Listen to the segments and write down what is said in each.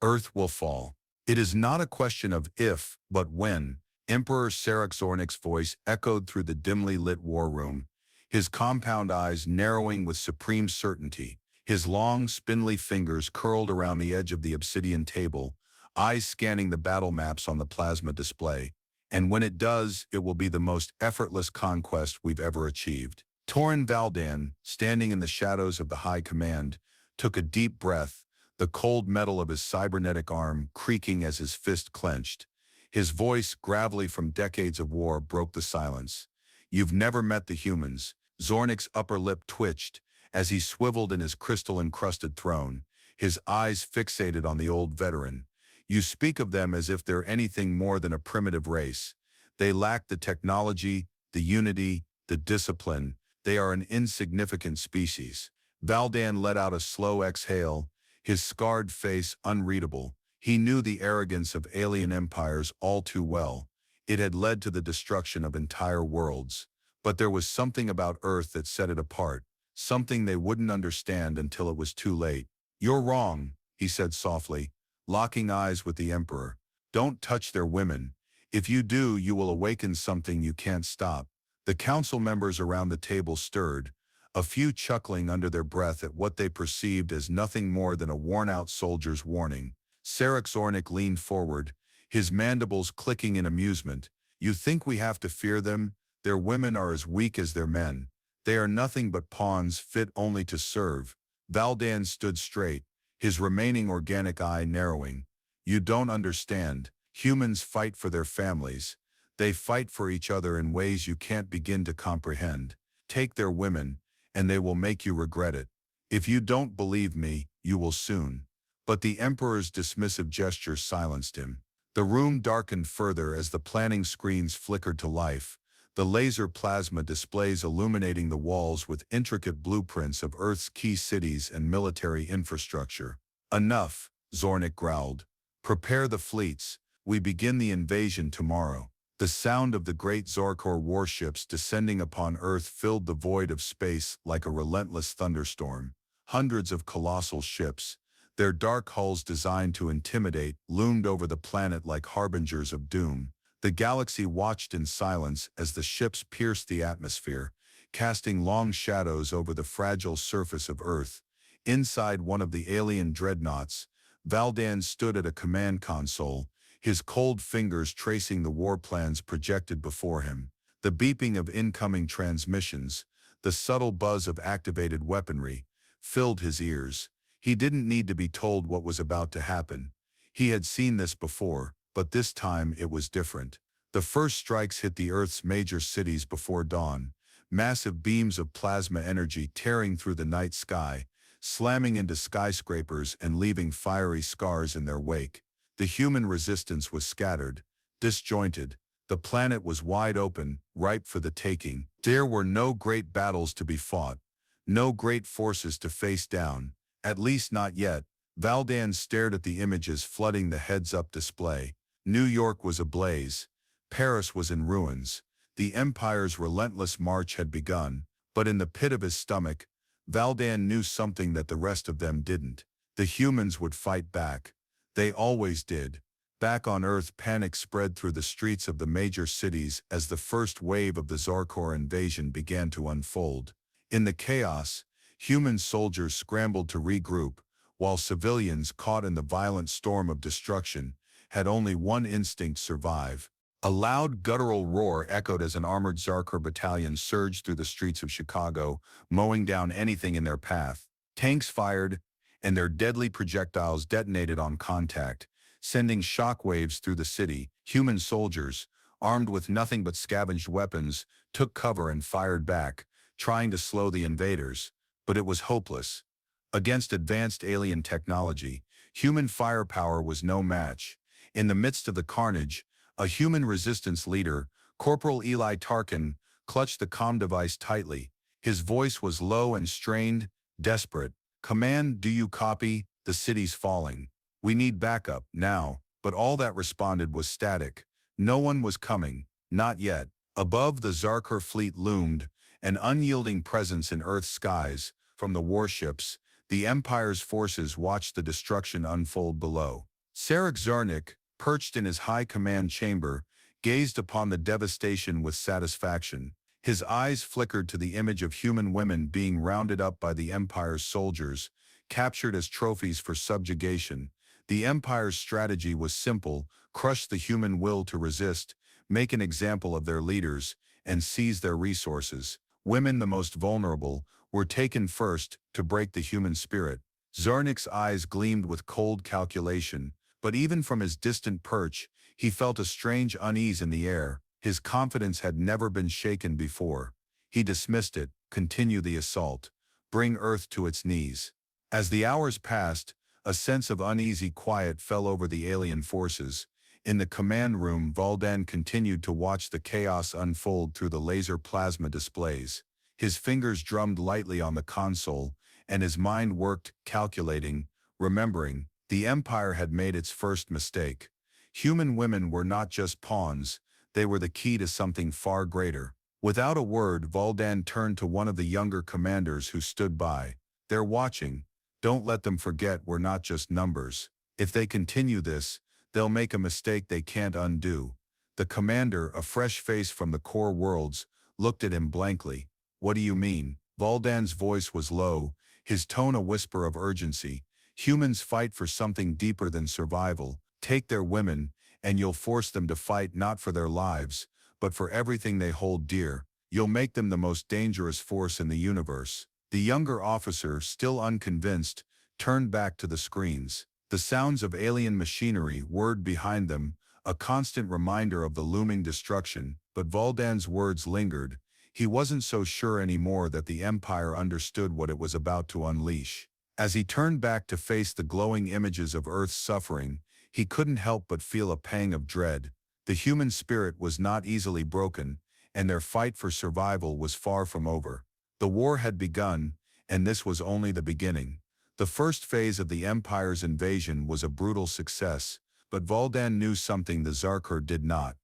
Earth will fall. It is not a question of if, but when. Emperor Zarnik's voice echoed through the dimly lit war room, his compound eyes narrowing with supreme certainty, his long, spindly fingers curled around the edge of the obsidian table, eyes scanning the battle maps on the plasma display. And when it does, it will be the most effortless conquest we've ever achieved. Tauren Valdan, standing in the shadows of the High Command, took a deep breath, the cold metal of his cybernetic arm creaking as his fist clenched. His voice, gravelly from decades of war, broke the silence. "You've never met the humans." Zarnik's upper lip twitched as he swiveled in his crystal-encrusted throne, his eyes fixated on the old veteran. "You speak of them as if they're anything more than a primitive race. They lack the technology, the unity, the discipline. They are an insignificant species." Valdan let out a slow exhale, his scarred face unreadable. He knew the arrogance of alien empires all too well. It had led to the destruction of entire worlds. But there was something about Earth that set it apart, something they wouldn't understand until it was too late. "You're wrong," he said softly, locking eyes with the Emperor. "Don't touch their women. If you do, you will awaken something you can't stop." The council members around the table stirred, a few chuckling under their breath at what they perceived as nothing more than a worn-out soldier's warning. Zarnik leaned forward, his mandibles clicking in amusement. "You think we have to fear them? Their women are as weak as their men. They are nothing but pawns fit only to serve." Valdan stood straight, his remaining organic eye narrowing. "You don't understand. Humans fight for their families. They fight for each other in ways you can't begin to comprehend. Take their women, and they will make you regret it. If you don't believe me, you will soon." But the Emperor's dismissive gesture silenced him. The room darkened further as the planning screens flickered to life, the laser plasma displays illuminating the walls with intricate blueprints of Earth's key cities and military infrastructure. "Enough," Zarnik growled. "Prepare the fleets. We begin the invasion tomorrow." The sound of the great Zarkor warships descending upon Earth filled the void of space like a relentless thunderstorm. Hundreds of colossal ships, their dark hulls designed to intimidate, loomed over the planet like harbingers of doom. The galaxy watched in silence as the ships pierced the atmosphere, casting long shadows over the fragile surface of Earth. Inside one of the alien dreadnoughts, Valdan stood at a command console, his cold fingers tracing the war plans projected before him. The beeping of incoming transmissions, the subtle buzz of activated weaponry, filled his ears. He didn't need to be told what was about to happen. He had seen this before, but this time it was different. The first strikes hit the Earth's major cities before dawn, massive beams of plasma energy tearing through the night sky, slamming into skyscrapers and leaving fiery scars in their wake. The human resistance was scattered, disjointed. The planet was wide open, ripe for the taking. There were no great battles to be fought, no great forces to face down, at least not yet. Valdan stared at the images flooding the heads-up display. New York was ablaze. Paris was in ruins. The Empire's relentless march had begun, but in the pit of his stomach, Valdan knew something that the rest of them didn't. The humans would fight back. They always did. Back on Earth, panic spread through the streets of the major cities as the first wave of the Zarkor invasion began to unfold. In the chaos, human soldiers scrambled to regroup, while civilians, caught in the violent storm of destruction, had only one instinct: survive. A loud guttural roar echoed as an armored Zarkor battalion surged through the streets of Chicago, mowing down anything in their path. Tanks fired, and their deadly projectiles detonated on contact, sending shockwaves through the city. Human soldiers, armed with nothing but scavenged weapons, took cover and fired back, trying to slow the invaders. But it was hopeless. Against advanced alien technology, human firepower was no match. In the midst of the carnage, a human resistance leader, Corporal Eli Tarkin, clutched the comm device tightly. His voice was low and strained, desperate. "Command, do you copy? The city's falling. We need backup, now." But all that responded was static. No one was coming, not yet. Above, the Zarkor fleet loomed, an unyielding presence in Earth's skies. From the warships, The Empire's forces watched the destruction unfold below. Zarnik, perched in his high command chamber, gazed upon the devastation with satisfaction. His eyes flickered to the image of human women being rounded up by the Empire's soldiers, captured as trophies for subjugation. The Empire's strategy was simple: crush the human will to resist, make an example of their leaders, and seize their resources. Women, the most vulnerable, were taken first to break the human spirit. Zarnik's eyes gleamed with cold calculation, but even from his distant perch, he felt a strange unease in the air. His confidence had never been shaken before. He dismissed it. Continue the assault. Bring Earth to its knees. As the hours passed, a sense of uneasy quiet fell over the alien forces. In the command room, Valdan continued to watch the chaos unfold through the laser plasma displays. His fingers drummed lightly on the console, and his mind worked, calculating, remembering. The Empire had made its first mistake. Human women were not just pawns, they were the key to something far greater. Without a word, Valdan turned to one of the younger commanders who stood by. They're watching. Don't let them forget we're not just numbers. If they continue this, they'll make a mistake they can't undo. The commander, a fresh face from the core worlds, looked at him blankly. What do you mean? Valdan's voice was low, his tone a whisper of urgency. Humans fight for something deeper than survival. Take their women, and you'll force them to fight not for their lives, but for everything they hold dear. You'll make them the most dangerous force in the universe. The younger officer, still unconvinced, turned back to the screens. The sounds of alien machinery whirred behind them, a constant reminder of the looming destruction, but Valdan's words lingered. He wasn't so sure anymore that the Empire understood what it was about to unleash. As he turned back to face the glowing images of Earth's suffering, he couldn't help but feel a pang of dread. The human spirit was not easily broken, and their fight for survival was far from over. The war had begun, and this was only the beginning. The first phase of the Empire's invasion was a brutal success, but Valdan knew something the Zarkur did not.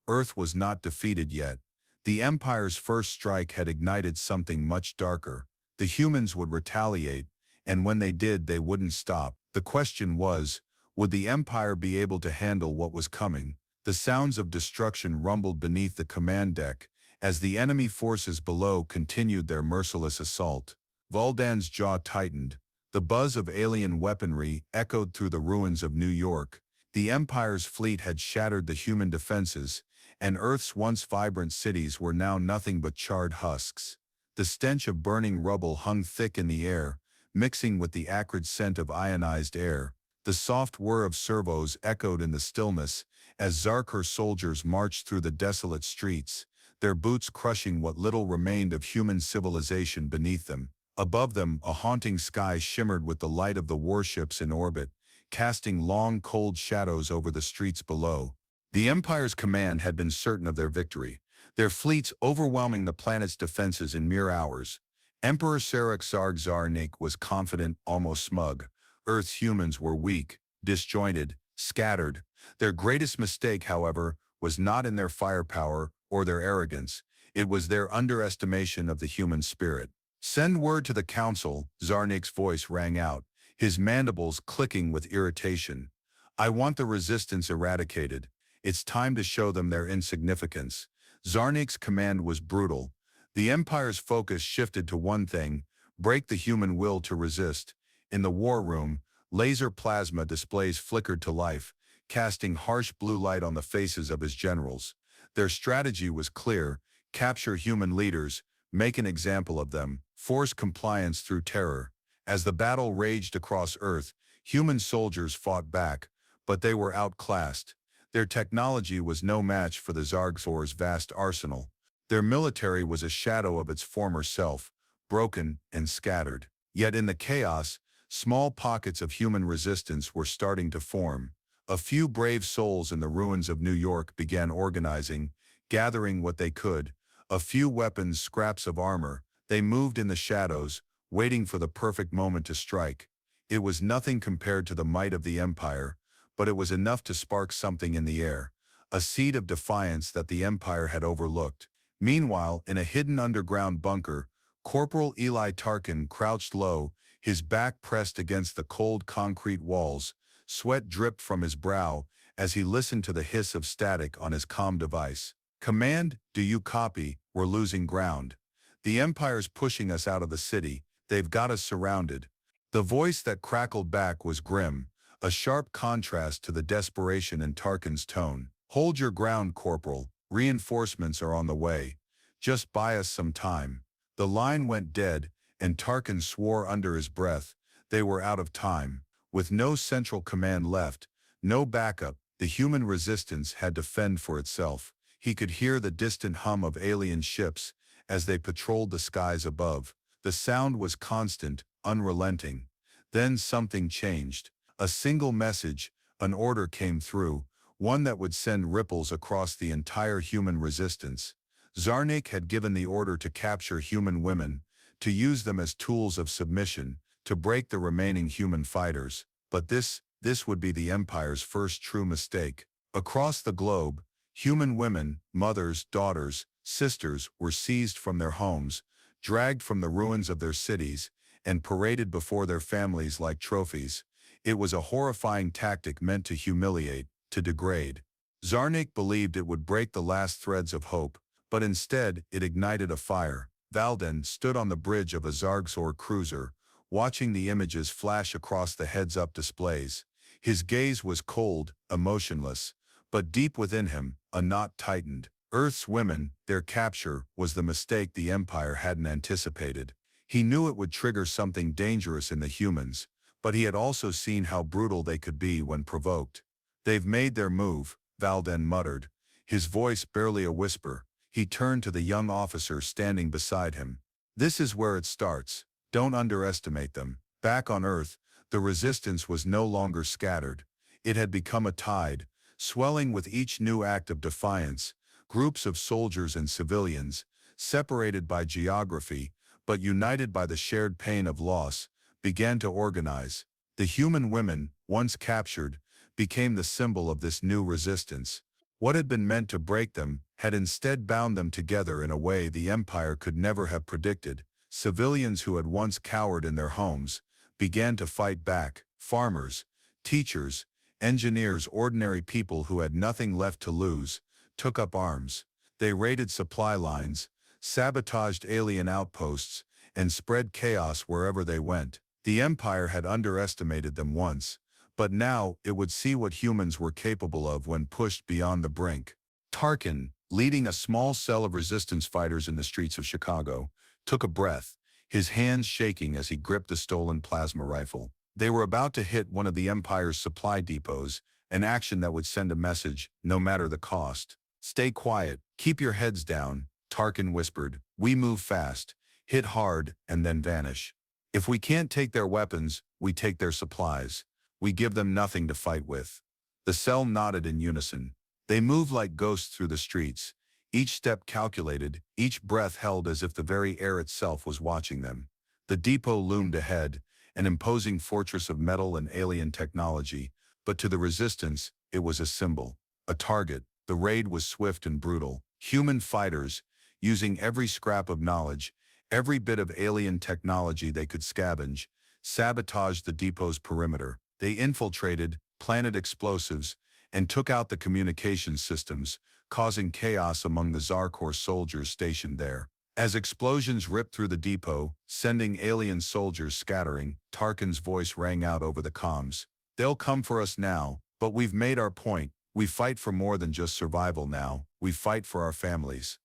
Earth was not defeated yet. The Empire's first strike had ignited something much darker. The humans would retaliate, and when they did, they wouldn't stop. The question was, would the Empire be able to handle what was coming? The sounds of destruction rumbled beneath the command deck, as the enemy forces below continued their merciless assault. Valdan's jaw tightened. The buzz of alien weaponry echoed through the ruins of New York. The Empire's fleet had shattered the human defenses, and Earth's once vibrant cities were now nothing but charred husks. The stench of burning rubble hung thick in the air, mixing with the acrid scent of ionized air. The soft whir of servos echoed in the stillness as Zarkur soldiers marched through the desolate streets, their boots crushing what little remained of human civilization beneath them. Above them, a haunting sky shimmered with the light of the warships in orbit, casting long, cold shadows over the streets below. The Empire's command had been certain of their victory, their fleets overwhelming the planet's defenses in mere hours. Emperor Zarnik was confident, almost smug. Earth's humans were weak, disjointed, scattered. Their greatest mistake, however, was not in their firepower or their arrogance. It was their underestimation of the human spirit. Send word to the council, Zarnik's voice rang out, his mandibles clicking with irritation. I want the resistance eradicated. It's time to show them their insignificance. Zarnik's command was brutal. The Empire's focus shifted to one thing: break the human will to resist. In the war room, laser plasma displays flickered to life, casting harsh blue light on the faces of his generals. Their strategy was clear: capture human leaders, make an example of them, force compliance through terror. As the battle raged across Earth, human soldiers fought back, but they were outclassed. Their technology was no match for the Zargsor's vast arsenal. Their military was a shadow of its former self, broken and scattered. Yet in the chaos, small pockets of human resistance were starting to form. A few brave souls in the ruins of New York began organizing, gathering what they could. A few weapons, scraps of armor. They moved in the shadows, waiting for the perfect moment to strike. It was nothing compared to the might of the Empire, but it was enough to spark something in the air, a seed of defiance that the Empire had overlooked. Meanwhile, in a hidden underground bunker, Corporal Eli Tarkin crouched low, his back pressed against the cold concrete walls. Sweat dripped from his brow as he listened to the hiss of static on his comm device. "Command, do you copy? We're losing ground. The Empire's pushing us out of the city. They've got us surrounded." The voice that crackled back was grim, a sharp contrast to the desperation in Tarkin's tone. "Hold your ground, Corporal. Reinforcements are on the way. Just buy us some time." The line went dead, and Tarkin swore under his breath. They were out of time. With no central command left, no backup, the human resistance had to fend for itself. He could hear the distant hum of alien ships as they patrolled the skies above. The sound was constant, unrelenting. Then something changed. A single message, an order came through, one that would send ripples across the entire human resistance. Zarnik had given the order to capture human women, to use them as tools of submission, to break the remaining human fighters. But this would be the Empire's first true mistake. Across the globe, human women, mothers, daughters, sisters were seized from their homes, dragged from the ruins of their cities, and paraded before their families like trophies. It was a horrifying tactic meant to humiliate, to degrade. Zarnik believed it would break the last threads of hope, but instead it ignited a fire. Valdan stood on the bridge of a Zargzor cruiser, watching the images flash across the heads-up displays. His gaze was cold, emotionless, but deep within him, a knot tightened. Earth's women, their capture, was the mistake the Empire hadn't anticipated. He knew it would trigger something dangerous in the humans, but he had also seen how brutal they could be when provoked. "They've made their move," Valdan muttered, his voice barely a whisper. He turned to the young officer standing beside him. "This is where it starts. Don't underestimate them." Back on Earth, the resistance was no longer scattered. It had become a tide, swelling with each new act of defiance. Groups of soldiers and civilians, separated by geography, but united by the shared pain of loss, began to organize. The human women, once captured, became the symbol of this new resistance. What had been meant to break them had instead bound them together in a way the Empire could never have predicted. Civilians who had once cowered in their homes began to fight back. Farmers, teachers, engineers, ordinary people who had nothing left to lose, took up arms. They raided supply lines, sabotaged alien outposts, and spread chaos wherever they went. The Empire had underestimated them once, but now it would see what humans were capable of when pushed beyond the brink. Tarkin, leading a small cell of resistance fighters in the streets of Chicago, took a breath, his hands shaking as he gripped the stolen plasma rifle. They were about to hit one of the Empire's supply depots, an action that would send a message, no matter the cost. "Stay quiet, keep your heads down," Tarkin whispered. "We move fast, hit hard, and then vanish. If we can't take their weapons, we take their supplies. We give them nothing to fight with." The cell nodded in unison. They moved like ghosts through the streets, each step calculated, each breath held as if the very air itself was watching them. The depot loomed ahead, an imposing fortress of metal and alien technology, but to the resistance, it was a symbol, a target. The raid was swift and brutal. Human fighters, using every scrap of knowledge, every bit of alien technology they could scavenge, sabotaged the depot's perimeter. They infiltrated, planted explosives, and took out the communications systems, causing chaos among the Zarkor soldiers stationed there. As explosions ripped through the depot, sending alien soldiers scattering, Tarkin's voice rang out over the comms. "They'll come for us now, but we've made our point. We fight for more than just survival now. We fight for our families."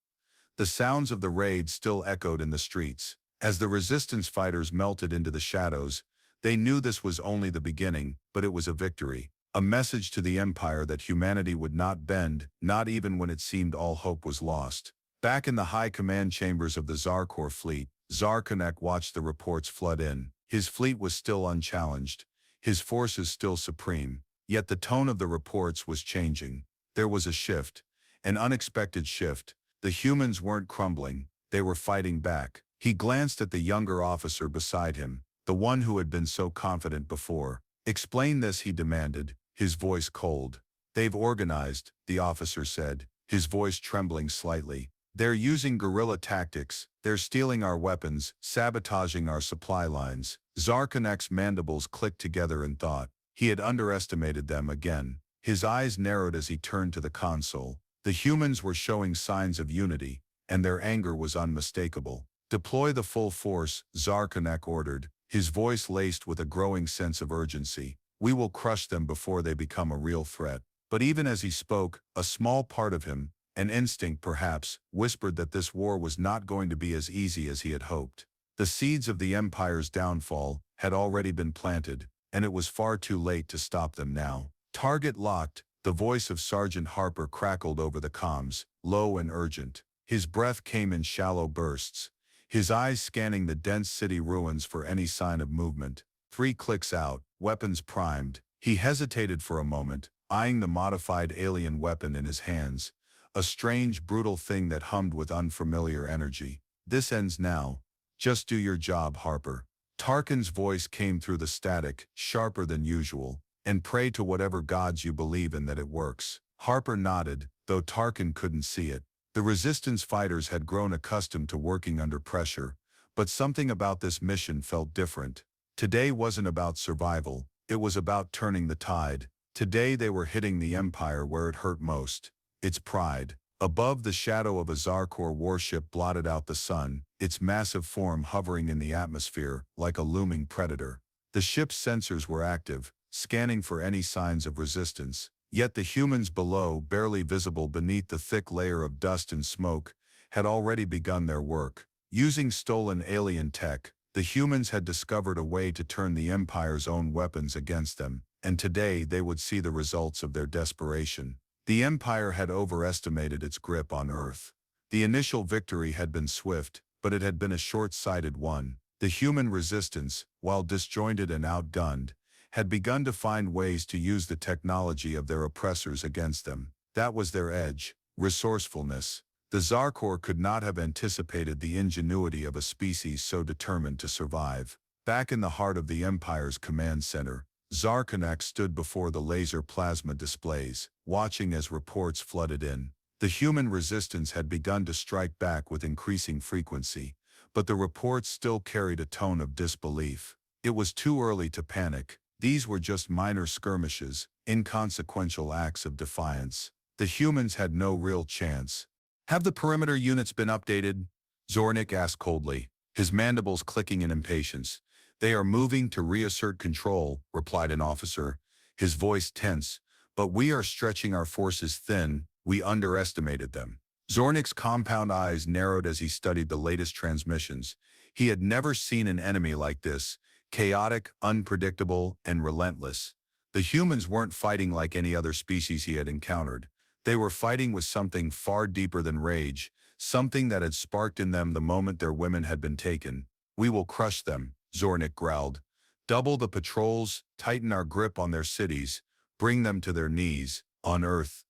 The sounds of the raid still echoed in the streets. As the resistance fighters melted into the shadows, they knew this was only the beginning, but it was a victory. A message to the Empire that humanity would not bend, not even when it seemed all hope was lost. Back in the high command chambers of the Zarkor fleet, Zarnik watched the reports flood in. His fleet was still unchallenged, his forces still supreme, yet the tone of the reports was changing. There was a shift, an unexpected shift. The humans weren't crumbling, they were fighting back. He glanced at the younger officer beside him, the one who had been so confident before. "Explain this," he demanded, his voice cold. "They've organized," the officer said, his voice trembling slightly. They're using guerrilla tactics, they're stealing our weapons, sabotaging our supply lines. Zarnik's mandibles clicked together in thought. He had underestimated them again. His eyes narrowed as he turned to the console. The humans were showing signs of unity, and their anger was unmistakable. Deploy the full force, Zarnik ordered, his voice laced with a growing sense of urgency. We will crush them before they become a real threat. But even as he spoke, a small part of him, an instinct perhaps, whispered that this war was not going to be as easy as he had hoped. The seeds of the Empire's downfall had already been planted, and it was far too late to stop them now. Target locked, the voice of Sergeant Harper crackled over the comms, low and urgent. His breath came in shallow bursts, his eyes scanning the dense city ruins for any sign of movement. 3 clicks out, weapons primed. He hesitated for a moment, eyeing the modified alien weapon in his hands, a strange, brutal thing that hummed with unfamiliar energy. This ends now. Just do your job, Harper. Tarkin's voice came through the static, sharper than usual, and pray to whatever gods you believe in that it works. Harper nodded, though Tarkin couldn't see it. The Resistance fighters had grown accustomed to working under pressure, but something about this mission felt different. Today wasn't about survival, it was about turning the tide. Today they were hitting the Empire where it hurt most. Its pride. Above, the shadow of a Zarkor warship blotted out the sun, its massive form hovering in the atmosphere like a looming predator. The ship's sensors were active, scanning for any signs of resistance. Yet the humans below, barely visible beneath the thick layer of dust and smoke, had already begun their work. Using stolen alien tech, the humans had discovered a way to turn the Empire's own weapons against them, and today they would see the results of their desperation. The Empire had overestimated its grip on Earth. The initial victory had been swift, but it had been a short-sighted one. The human resistance, while disjointed and outgunned, had begun to find ways to use the technology of their oppressors against them. That was their edge, resourcefulness. The Zarkor could not have anticipated the ingenuity of a species so determined to survive. Back in the heart of the Empire's command center, Zarnik stood before the laser plasma displays, watching as reports flooded in. The human resistance had begun to strike back with increasing frequency, but the reports still carried a tone of disbelief. It was too early to panic. These were just minor skirmishes, inconsequential acts of defiance. The humans had no real chance. Have the perimeter units been updated? Zarnik asked coldly, his mandibles clicking in impatience. They are moving to reassert control, replied an officer, his voice tense. But we are stretching our forces thin, we underestimated them. Zarnik's compound eyes narrowed as he studied the latest transmissions. He had never seen an enemy like this, chaotic, unpredictable, and relentless. The humans weren't fighting like any other species he had encountered. They were fighting with something far deeper than rage, something that had sparked in them the moment their women had been taken. We will crush them, Zarnik growled. Double the patrols, tighten our grip on their cities, bring them to their knees. On Earth,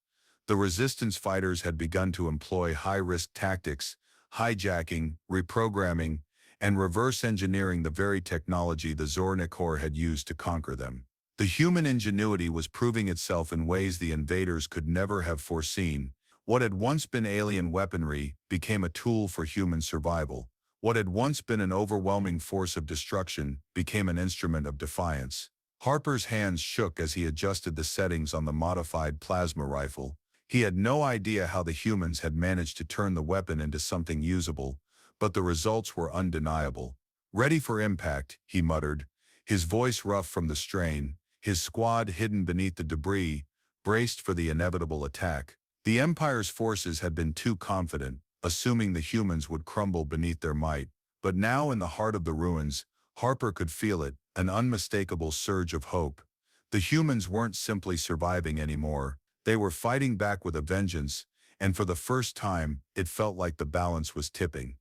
the resistance fighters had begun to employ high-risk tactics, hijacking, reprogramming, and reverse engineering the very technology the Zarnik had used to conquer them. The human ingenuity was proving itself in ways the invaders could never have foreseen. What had once been alien weaponry became a tool for human survival. What had once been an overwhelming force of destruction became an instrument of defiance. Harper's hands shook as he adjusted the settings on the modified plasma rifle. He had no idea how the humans had managed to turn the weapon into something usable, but the results were undeniable. Ready for impact, he muttered, his voice rough from the strain, his squad hidden beneath the debris, braced for the inevitable attack. The Empire's forces had been too confident, assuming the humans would crumble beneath their might. But now in the heart of the ruins, Harper could feel it, an unmistakable surge of hope. The humans weren't simply surviving anymore. They were fighting back with a vengeance, and for the first time, it felt like the balance was tipping.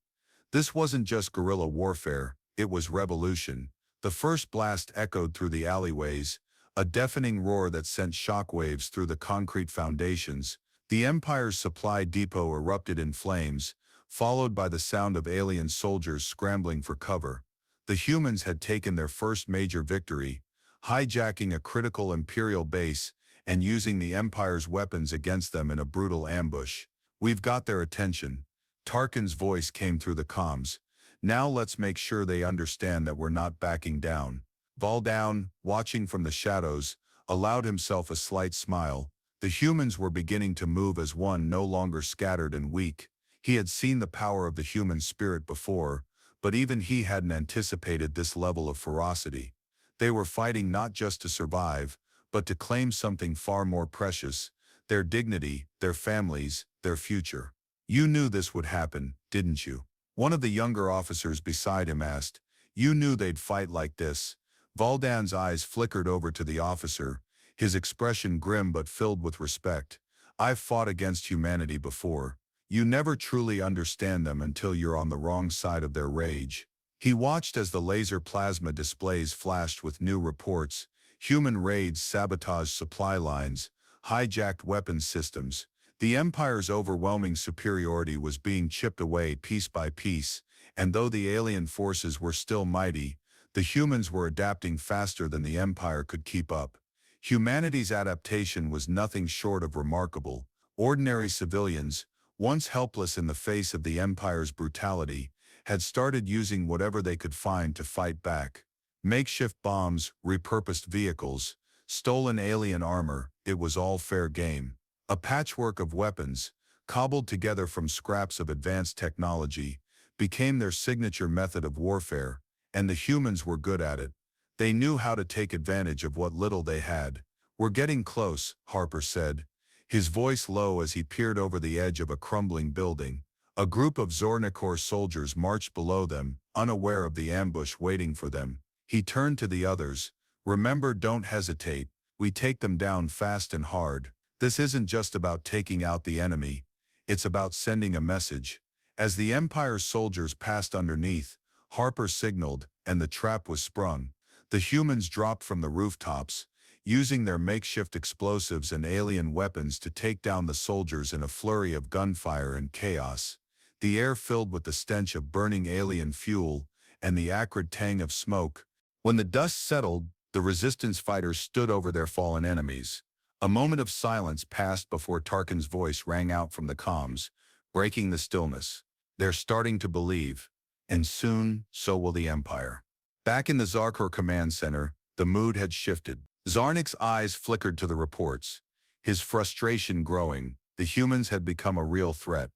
This wasn't just guerrilla warfare, it was revolution. The first blast echoed through the alleyways, a deafening roar that sent shockwaves through the concrete foundations. The Empire's supply depot erupted in flames, followed by the sound of alien soldiers scrambling for cover. The humans had taken their first major victory, hijacking a critical Imperial base and using the Empire's weapons against them in a brutal ambush. We've got their attention, Tarkin's voice came through the comms. Now let's make sure they understand that we're not backing down. Valdan, watching from the shadows, allowed himself a slight smile. The humans were beginning to move as one, no longer scattered and weak. He had seen the power of the human spirit before, but even he hadn't anticipated this level of ferocity. They were fighting not just to survive, but to claim something far more precious: their dignity, their families, their future. You knew this would happen, didn't you? One of the younger officers beside him asked. You knew they'd fight like this? Valdan's eyes flickered over to the officer, his expression grim but filled with respect. I've fought against humanity before. You never truly understand them until you're on the wrong side of their rage. He watched as the laser plasma displays flashed with new reports: human raids, sabotaged supply lines, hijacked weapons systems. The Empire's overwhelming superiority was being chipped away piece by piece, and though the alien forces were still mighty, the humans were adapting faster than the Empire could keep up. Humanity's adaptation was nothing short of remarkable. Ordinary civilians, once helpless in the face of the Empire's brutality, had started using whatever they could find to fight back. Makeshift bombs, repurposed vehicles, stolen alien armor, it was all fair game. A patchwork of weapons, cobbled together from scraps of advanced technology, became their signature method of warfare, and the humans were good at it. They knew how to take advantage of what little they had. We're getting close, Harper said, his voice low as he peered over the edge of a crumbling building. A group of Zarnik soldiers marched below them, unaware of the ambush waiting for them. He turned to the others. Remember, don't hesitate. We take them down fast and hard. This isn't just about taking out the enemy. It's about sending a message. As the Empire's soldiers passed underneath, Harper signaled, and the trap was sprung. The humans dropped from the rooftops, using their makeshift explosives and alien weapons to take down the soldiers in a flurry of gunfire and chaos. The air filled with the stench of burning alien fuel and the acrid tang of smoke. When the dust settled, the resistance fighters stood over their fallen enemies. A moment of silence passed before Tarkin's voice rang out from the comms, breaking the stillness. They're starting to believe, and soon, so will the Empire. Back in the Zarnik command center, the mood had shifted. Zarnik's eyes flickered to the reports, his frustration growing. The humans had become a real threat,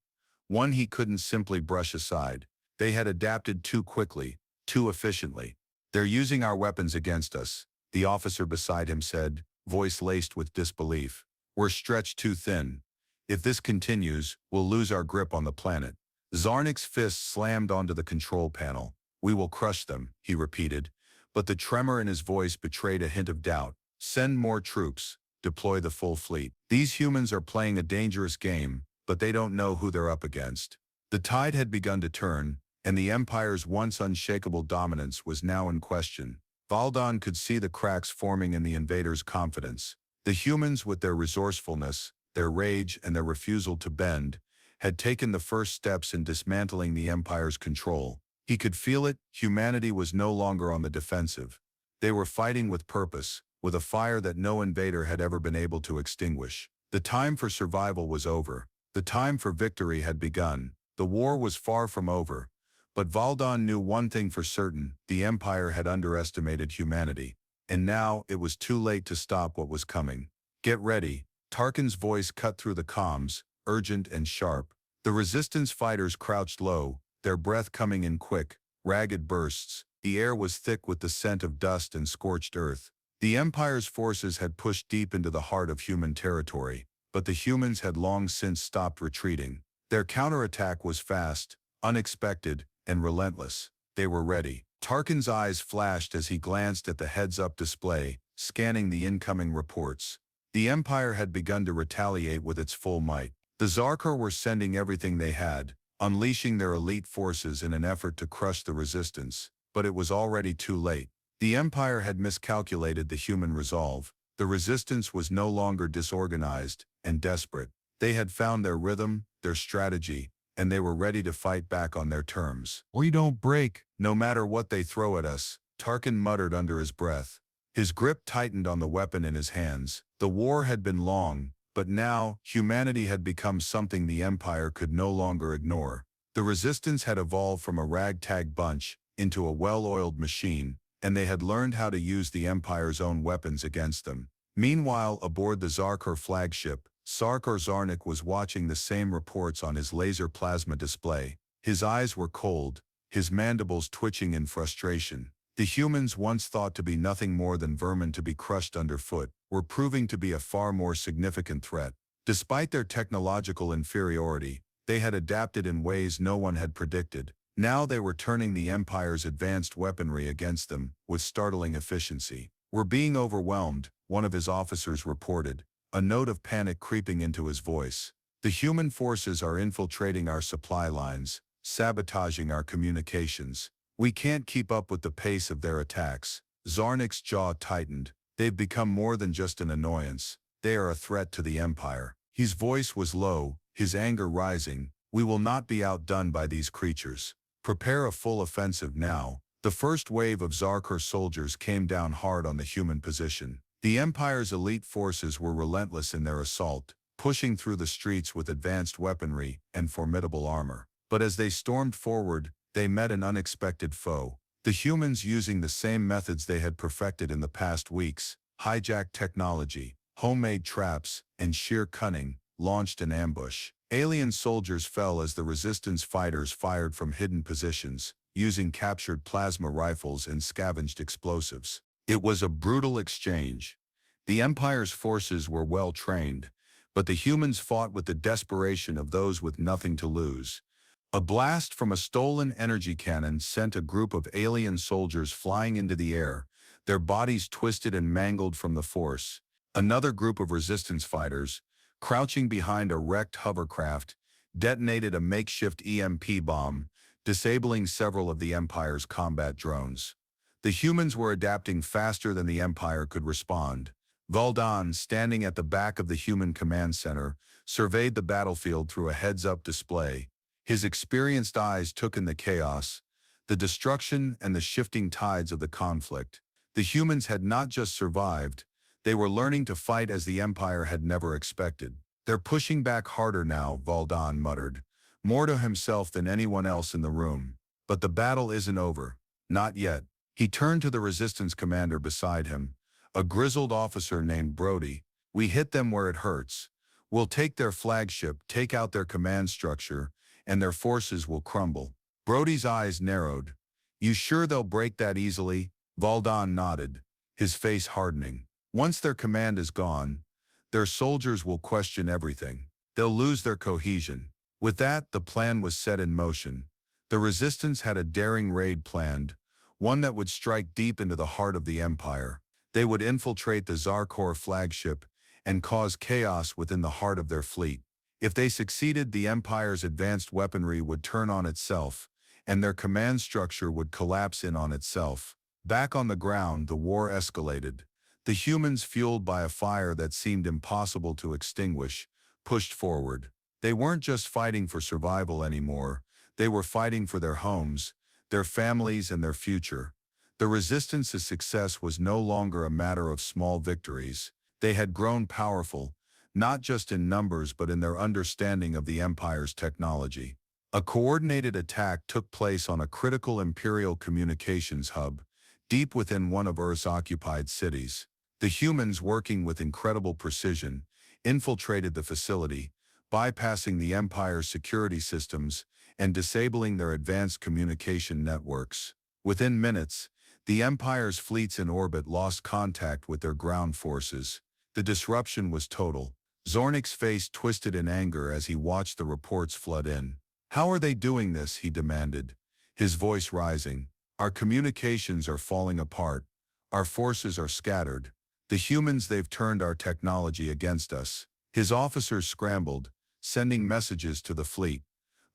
one he couldn't simply brush aside. They had adapted too quickly, too efficiently. They're using our weapons against us, the officer beside him said, voice laced with disbelief. We're stretched too thin. If this continues, we'll lose our grip on the planet. Zarnik's fist slammed onto the control panel. We will crush them, he repeated, but the tremor in his voice betrayed a hint of doubt. Send more troops. Deploy the full fleet. These humans are playing a dangerous game, but they don't know who they're up against. The tide had begun to turn, and the Empire's once unshakable dominance was now in question. Valdan could see the cracks forming in the invaders' confidence. The humans, with their resourcefulness, their rage, and their refusal to bend, had taken the first steps in dismantling the Empire's control. He could feel it. Humanity was no longer on the defensive. They were fighting with purpose, with a fire that no invader had ever been able to extinguish. The time for survival was over. The time for victory had begun. The war was far from over. But Valdan knew one thing for certain: the Empire had underestimated humanity. And now, it was too late to stop what was coming. Get ready. Tarkin's voice cut through the comms, urgent and sharp. The resistance fighters crouched low, their breath coming in quick, ragged bursts. The air was thick with the scent of dust and scorched earth. The Empire's forces had pushed deep into the heart of human territory, but the humans had long since stopped retreating. Their counterattack was fast, unexpected, and relentless. They were ready. Tarkin's eyes flashed as he glanced at the heads-up display, scanning the incoming reports. The Empire had begun to retaliate with its full might. The Zarnik were sending everything they had, unleashing their elite forces in an effort to crush the resistance. But it was already too late. The Empire had miscalculated the human resolve. The resistance was no longer disorganized and desperate. They had found their rhythm, their strategy, and they were ready to fight back on their terms. We don't break, no matter what they throw at us, Tarkin muttered under his breath. His grip tightened on the weapon in his hands. The war had been long, but now, humanity had become something the Empire could no longer ignore. The resistance had evolved from a ragtag bunch into a well-oiled machine, and they had learned how to use the Empire's own weapons against them. Meanwhile, aboard the Zarkor flagship, Zarnik was watching the same reports on his laser plasma display. His eyes were cold, his mandibles twitching in frustration. The humans, once thought to be nothing more than vermin to be crushed underfoot, were proving to be a far more significant threat. Despite their technological inferiority, they had adapted in ways no one had predicted. Now they were turning the Empire's advanced weaponry against them with startling efficiency. "We're being overwhelmed," one of his officers reported, a note of panic creeping into his voice. "The human forces are infiltrating our supply lines, sabotaging our communications. We can't keep up with the pace of their attacks." Zarnik's jaw tightened. "They've become more than just an annoyance. They are a threat to the Empire." His voice was low, his anger rising. "We will not be outdone by these creatures. Prepare a full offensive now." The first wave of Zarkor soldiers came down hard on the human position. The Empire's elite forces were relentless in their assault, pushing through the streets with advanced weaponry and formidable armor. But as they stormed forward, they met an unexpected foe. The humans, using the same methods they had perfected in the past weeks, hijacked technology, homemade traps, and sheer cunning, launched an ambush. Alien soldiers fell as the resistance fighters fired from hidden positions, using captured plasma rifles and scavenged explosives. It was a brutal exchange. The Empire's forces were well trained, but the humans fought with the desperation of those with nothing to lose. A blast from a stolen energy cannon sent a group of alien soldiers flying into the air, their bodies twisted and mangled from the force. Another group of resistance fighters, crouching behind a wrecked hovercraft, detonated a makeshift EMP bomb, disabling several of the Empire's combat drones. The humans were adapting faster than the Empire could respond. Valdan, standing at the back of the human command center, surveyed the battlefield through a heads-up display. His experienced eyes took in the chaos, the destruction, and the shifting tides of the conflict. The humans had not just survived, they were learning to fight as the Empire had never expected. "They're pushing back harder now," Valdan muttered, more to himself than anyone else in the room. "But the battle isn't over. Not yet." He turned to the resistance commander beside him, a grizzled officer named Brody. "We hit them where it hurts. We'll take their flagship, take out their command structure, and their forces will crumble." Brody's eyes narrowed. "You sure they'll break that easily?" Valdan nodded, his face hardening. "Once their command is gone, their soldiers will question everything. They'll lose their cohesion." With that, the plan was set in motion. The resistance had a daring raid planned, one that would strike deep into the heart of the Empire. They would infiltrate the Zarkor flagship and cause chaos within the heart of their fleet. If they succeeded, the Empire's advanced weaponry would turn on itself, and their command structure would collapse in on itself. Back on the ground, the war escalated. The humans, fueled by a fire that seemed impossible to extinguish, pushed forward. They weren't just fighting for survival anymore, they were fighting for their homes, their families, and their future. The resistance's success was no longer a matter of small victories. They had grown powerful, not just in numbers but in their understanding of the Empire's technology. A coordinated attack took place on a critical Imperial communications hub, deep within one of Earth's occupied cities. The humans, working with incredible precision, infiltrated the facility, bypassing the Empire's security systems and disabling their advanced communication networks. Within minutes, the Empire's fleets in orbit lost contact with their ground forces. The disruption was total. Zarnik's face twisted in anger as he watched the reports flood in. "How are they doing this?" he demanded, his voice rising. "Our communications are falling apart. Our forces are scattered. The humans, they've turned our technology against us." His officers scrambled, sending messages to the fleet.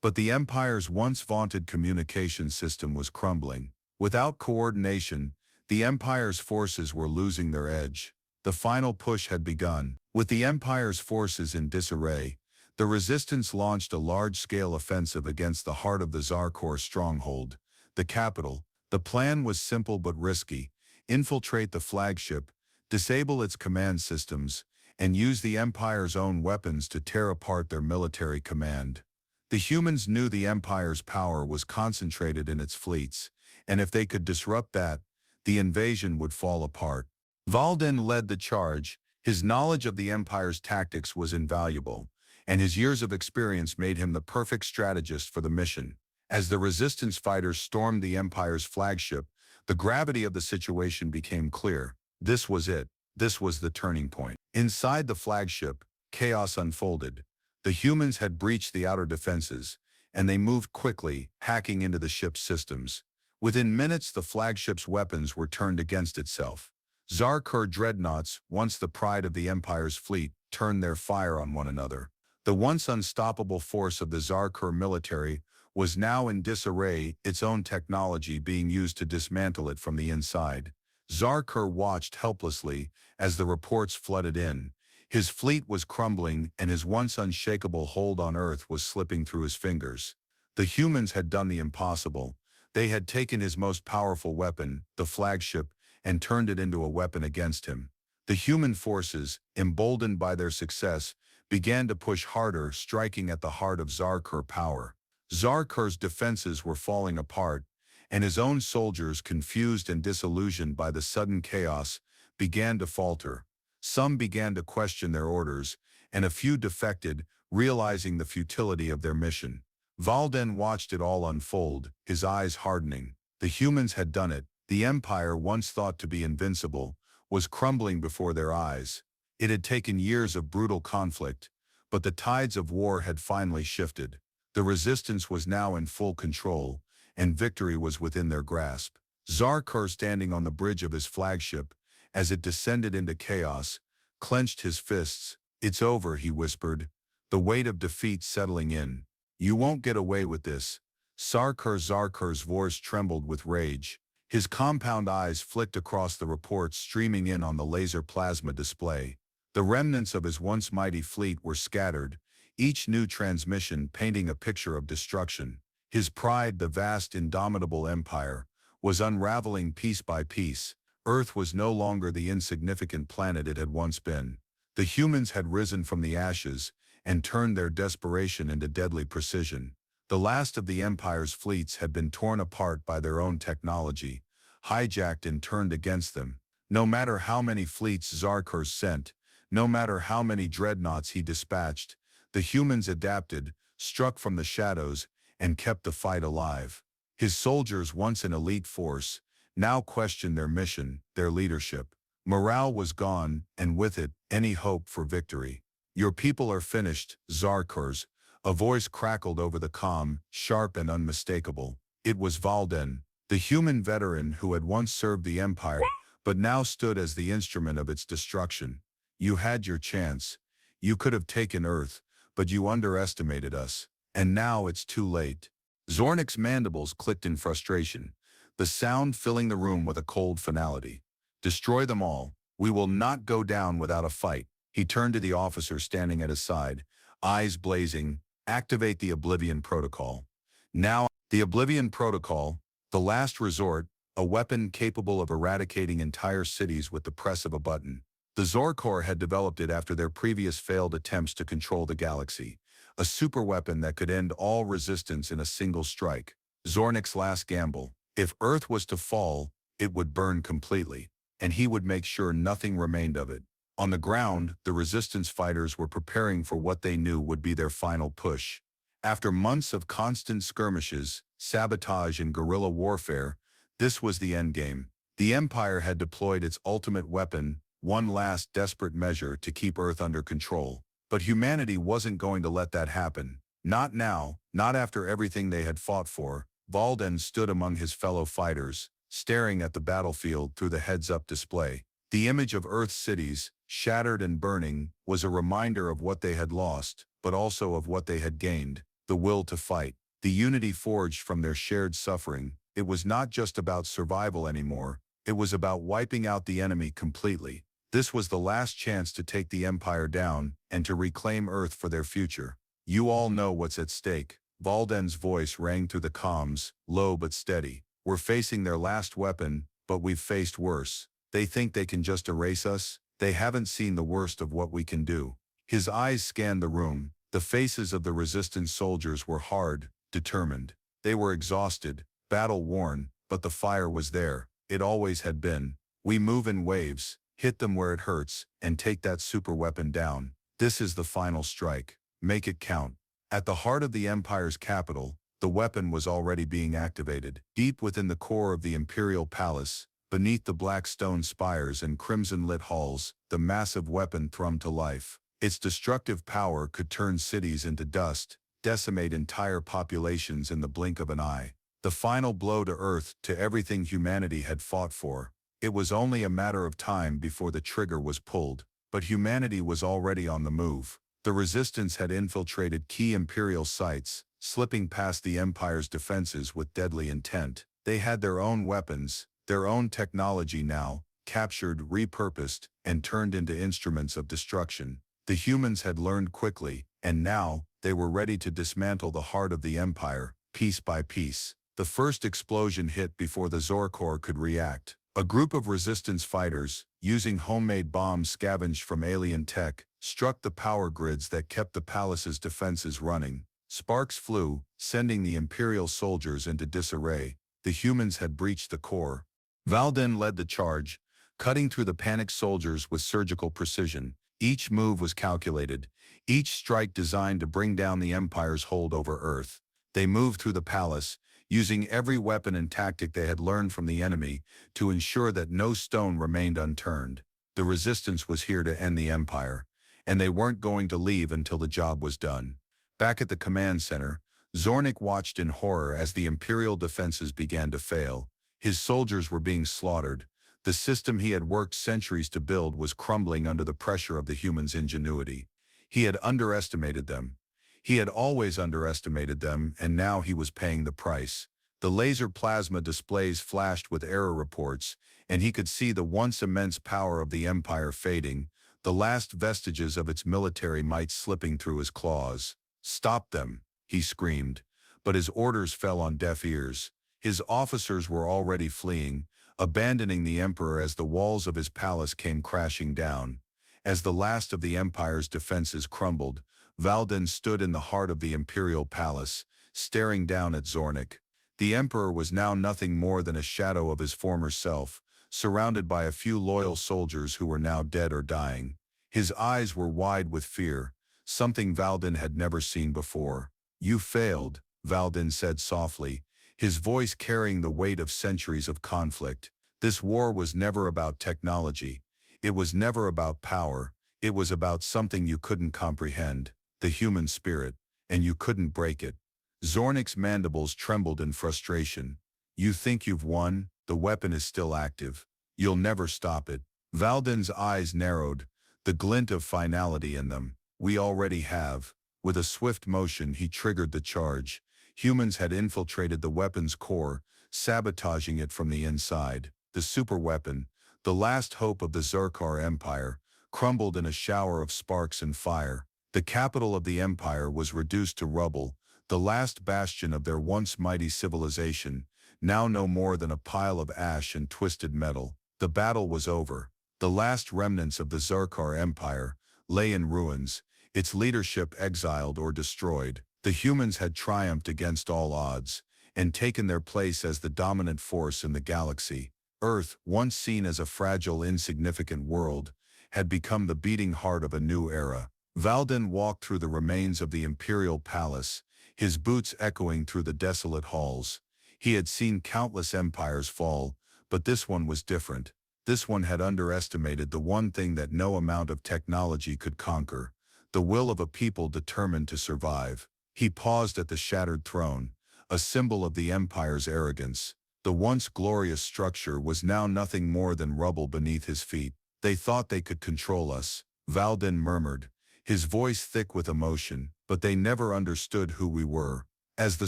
But the Empire's once vaunted communication system was crumbling. Without coordination, the Empire's forces were losing their edge. The final push had begun. With the Empire's forces in disarray, the resistance launched a large-scale offensive against the heart of the Zarkor stronghold, the capital. The plan was simple but risky: infiltrate the flagship, disable its command systems, and use the Empire's own weapons to tear apart their military command. The humans knew the Empire's power was concentrated in its fleets, and if they could disrupt that, the invasion would fall apart. Valdan led the charge. His knowledge of the Empire's tactics was invaluable, and his years of experience made him the perfect strategist for the mission. As the resistance fighters stormed the Empire's flagship, the gravity of the situation became clear. This was it. This was the turning point. Inside the flagship, chaos unfolded. The humans had breached the outer defenses, and they moved quickly, hacking into the ship's systems. Within minutes, the flagship's weapons were turned against itself. Zarnik dreadnoughts, once the pride of the Empire's fleet, turned their fire on one another. The once unstoppable force of the Zarnik military was now in disarray, its own technology being used to dismantle it from the inside. Zarnik watched helplessly as the reports flooded in. His fleet was crumbling, and his once unshakable hold on Earth was slipping through his fingers. The humans had done the impossible. They had taken his most powerful weapon, the flagship, and turned it into a weapon against him. The human forces, emboldened by their success, began to push harder, striking at the heart of Zarnik's power. Zarnik's defenses were falling apart, and his own soldiers, confused and disillusioned by the sudden chaos, began to falter. Some began to question their orders, and a few defected, realizing the futility of their mission. Valdan watched it all unfold, his eyes hardening. The humans had done it. The Empire, once thought to be invincible, was crumbling before their eyes. It had taken years of brutal conflict, but the tides of war had finally shifted. The resistance was now in full control, and victory was within their grasp. Zarnik, standing on the bridge of his flagship, as it descended into chaos, clenched his fists. "It's over," he whispered, the weight of defeat settling in. "You won't get away with this." Zarnik's voice trembled with rage. His compound eyes flicked across the reports streaming in on the laser plasma display. The remnants of his once mighty fleet were scattered, each new transmission painting a picture of destruction. His pride, the vast indomitable empire, was unraveling piece by piece. Earth was no longer the insignificant planet it had once been. The humans had risen from the ashes and turned their desperation into deadly precision. The last of the Empire's fleets had been torn apart by their own technology, hijacked and turned against them. No matter how many fleets Zarnik sent, no matter how many dreadnoughts he dispatched, the humans adapted, struck from the shadows, and kept the fight alive. His soldiers, once an elite force, now questioned their mission, their leadership. Morale was gone, and with it, any hope for victory. "Your people are finished, Zarnik," a voice crackled over the comm, sharp and unmistakable. It was Valdan, the human veteran who had once served the Empire, but now stood as the instrument of its destruction. "You had your chance. You could have taken Earth, but you underestimated us. And now it's too late." Zarnik's mandibles clicked in frustration, the sound filling the room with a cold finality. "Destroy them all. We will not go down without a fight." He turned to the officer standing at his side, eyes blazing. "Activate the Oblivion Protocol." Now, the Oblivion Protocol, the last resort, a weapon capable of eradicating entire cities with the press of a button. The Zarnik had developed it after their previous failed attempts to control the galaxy, a superweapon that could end all resistance in a single strike. Zarnik's last gamble. If Earth was to fall, it would burn completely, and he would make sure nothing remained of it. On the ground, the resistance fighters were preparing for what they knew would be their final push. After months of constant skirmishes, sabotage, and guerrilla warfare, this was the endgame. The Empire had deployed its ultimate weapon, one last desperate measure to keep Earth under control. But humanity wasn't going to let that happen. Not now, not after everything they had fought for. Valdan stood among his fellow fighters, staring at the battlefield through the heads-up display. The image of Earth's cities, shattered and burning, was a reminder of what they had lost, but also of what they had gained: the will to fight, the unity forged from their shared suffering. It was not just about survival anymore. It was about wiping out the enemy completely. This was the last chance to take the Empire down and to reclaim Earth for their future. "You all know what's at stake." Valdan's voice rang through the comms, low but steady. "We're facing their last weapon, but we've faced worse. They think they can just erase us. They haven't seen the worst of what we can do." His eyes scanned the room, The faces of the resistance soldiers were hard, determined. They were exhausted, battle-worn, but the fire was there. It always had been. We move in waves, hit them where it hurts, and take that superweapon down. This is the final strike. Make it count. At the heart of the Empire's capital, the weapon was already being activated. Deep within the core of the Imperial Palace, beneath the black stone spires and crimson-lit halls, the massive weapon thrummed to life. Its destructive power could turn cities into dust, decimate entire populations in the blink of an eye. The final blow to Earth, to everything humanity had fought for. It was only a matter of time before the trigger was pulled, but humanity was already on the move. The resistance had infiltrated key Imperial sites, slipping past the Empire's defenses with deadly intent. They had their own weapons, their own technology now, captured, repurposed, and turned into instruments of destruction. The humans had learned quickly, and now, they were ready to dismantle the heart of the Empire, piece by piece. The first explosion hit before the Zorkor could react. A group of resistance fighters, using homemade bombs scavenged from alien tech, struck the power grids that kept the palace's defenses running. Sparks flew, sending the Imperial soldiers into disarray. The humans had breached the core. Valdan led the charge, cutting through the panicked soldiers with surgical precision. Each move was calculated, each strike designed to bring down the Empire's hold over Earth. They moved through the palace, using every weapon and tactic they had learned from the enemy to ensure that no stone remained unturned. The resistance was here to end the Empire, and they weren't going to leave until the job was done. Back at the command center, Zarnik watched in horror as the Imperial defenses began to fail. His soldiers were being slaughtered. The system he had worked centuries to build was crumbling under the pressure of the humans' ingenuity. He had underestimated them. He had always underestimated them, and now he was paying the price. The laser plasma displays flashed with error reports, and he could see the once immense power of the Empire fading, the last vestiges of its military might slipping through his claws. "Stop them," he screamed, but his orders fell on deaf ears. His officers were already fleeing, abandoning the Emperor as the walls of his palace came crashing down. As the last of the Empire's defenses crumbled, Valdan stood in the heart of the Imperial Palace, staring down at Zarnik. The Emperor was now nothing more than a shadow of his former self, surrounded by a few loyal soldiers who were now dead or dying. His eyes were wide with fear, something Valdan had never seen before. "You failed," Valdan said softly, his voice carrying the weight of centuries of conflict. This war was never about technology. It was never about power. It was about something you couldn't comprehend, the human spirit, and you couldn't break it. Zarnik's mandibles trembled in frustration. "You think you've won? The weapon is still active. You'll never stop it." Valdan's eyes narrowed, the glint of finality in them. "We already have." With a swift motion, he triggered the charge. Humans had infiltrated the weapon's core, sabotaging it from the inside. The superweapon, the last hope of the Zarkar Empire, crumbled in a shower of sparks and fire. The capital of the Empire was reduced to rubble, the last bastion of their once mighty civilization, now no more than a pile of ash and twisted metal. The battle was over. The last remnants of the Zarkar Empire lay in ruins, its leadership exiled or destroyed. The humans had triumphed against all odds, and taken their place as the dominant force in the galaxy. Earth, once seen as a fragile, insignificant world, had become the beating heart of a new era. Valdan walked through the remains of the Imperial Palace, his boots echoing through the desolate halls. He had seen countless empires fall, but this one was different. This one had underestimated the one thing that no amount of technology could conquer, the will of a people determined to survive. He paused at the shattered throne, a symbol of the Empire's arrogance. The once glorious structure was now nothing more than rubble beneath his feet. "They thought they could control us," Valdan murmured, his voice thick with emotion, "but they never understood who we were." As the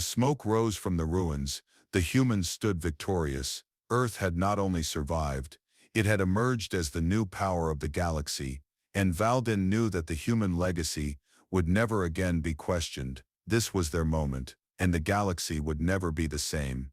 smoke rose from the ruins, the humans stood victorious. Earth had not only survived, it had emerged as the new power of the galaxy, and Valdan knew that the human legacy would never again be questioned. This was their moment, and the galaxy would never be the same.